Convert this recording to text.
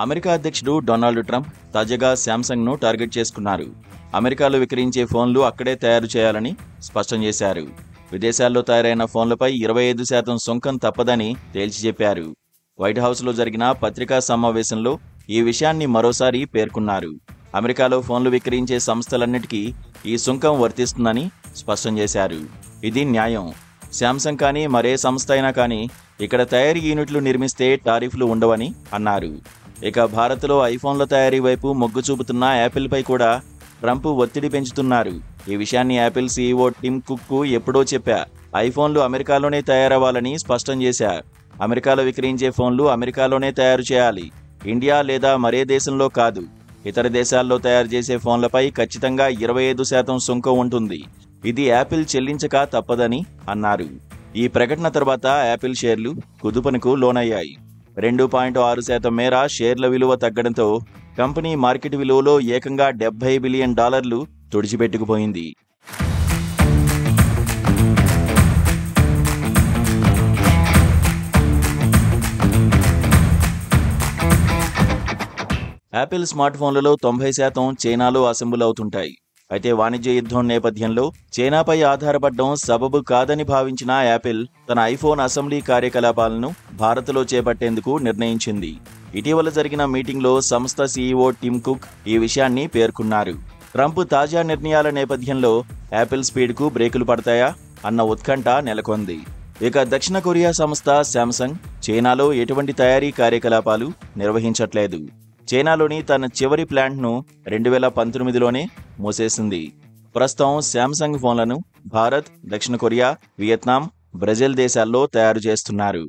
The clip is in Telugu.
అమెరికా అధ్యక్షుడు డొనాల్డ్ ట్రంప్ తాజాగా శాంసంగ్ను టార్గెట్ చేసుకున్నారు. అమెరికాలో విక్రయించే ఫోన్లు అక్కడే తయారు చేయాలని స్పష్టం చేశారు. విదేశాల్లో తయారైన ఫోన్లపై 25% సుంకం తప్పదని తేల్చి చెప్పారు. వైట్ హౌస్లో జరిగిన పత్రికా సమావేశంలో ఈ విషయాన్ని మరోసారి పేర్కొన్నారు. అమెరికాలో ఫోన్లు విక్రయించే సంస్థలన్నిటికీ ఈ సుంకం వర్తిస్తుందని స్పష్టం చేశారు. ఇది న్యాయం. శాంసంగ్ కానీ మరే సంస్థ అయినా కానీ ఇక్కడ తయారీ యూనిట్లు నిర్మిస్తే టారిఫ్లు ఉండవని అన్నారు. ఇక భారత్లో ఐఫోన్ల తయారీ వైపు మొగ్గు చూపుతున్న యాపిల్పై కూడా ట్రంప్ ఒత్తిడి పెంచుతున్నారు. ఈ విషయాన్ని యాపిల్ సీఈఓ టిమ్ కుక్కు ఎప్పుడో చెప్పా. ఐఫోన్లు అమెరికాలోనే తయారవ్వాలని స్పష్టం చేశా. అమెరికాలో విక్రయించే ఫోన్లు అమెరికాలోనే తయారు చేయాలి, ఇండియా లేదా మరే దేశంలో కాదు. ఇతర దేశాల్లో తయారు చేసే ఫోన్లపై ఖచ్చితంగా 25% సుంకం ఉంటుంది. ఇది యాపిల్ చెల్లించక తప్పదని అన్నారు. ఈ ప్రకటన తర్వాత యాపిల్ షేర్లు కుదుపునకు లోనయ్యాయి. 2.6% మేర షేర్ల విలువ తగ్గడంతో కంపెనీ మార్కెట్ విలువలో ఏకంగా $70 బిలియన్ తుడిచిపెట్టుకుపోయింది. యాపిల్ స్మార్ట్ ఫోన్లలో 90% చైనాలో అసెంబుల్ అవుతుంటాయి. అయితే వాణిజ్య యుద్ధం నేపథ్యంలో చైనాపై ఆధారపడడం సబబు కాదని భావించిన యాపిల్ తన ఐఫోన్ అసెంబ్లీ కార్యకలాపాలను భారత్లో చేపట్టేందుకు నిర్ణయించింది. ఇటీవల జరిగిన మీటింగ్లో సంస్థ సీఈఓ టిమ్ కుక్ ఈ విషయాన్ని పేర్కొన్నారు. ట్రంప్ తాజా నిర్ణయాల నేపథ్యంలో యాపిల్ స్పీడ్కు బ్రేకులు పడతాయా అన్న ఉత్కంఠ నెలకొంది. ఇక దక్షిణ కొరియా సంస్థ శాంసంగ్ చైనాలో ఎటువంటి తయారీ కార్యకలాపాలు నిర్వహించట్లేదు. చైనాలోని తన చివరి ప్లాంట్ను 2019లోనే మూసేసింది. ప్రస్తుతం శాంసంగ్ ఫోన్లను భారత్, దక్షిణ కొరియా, వియత్నాం, బ్రెజిల్ దేశాల్లో తయారు చేస్తున్నారు.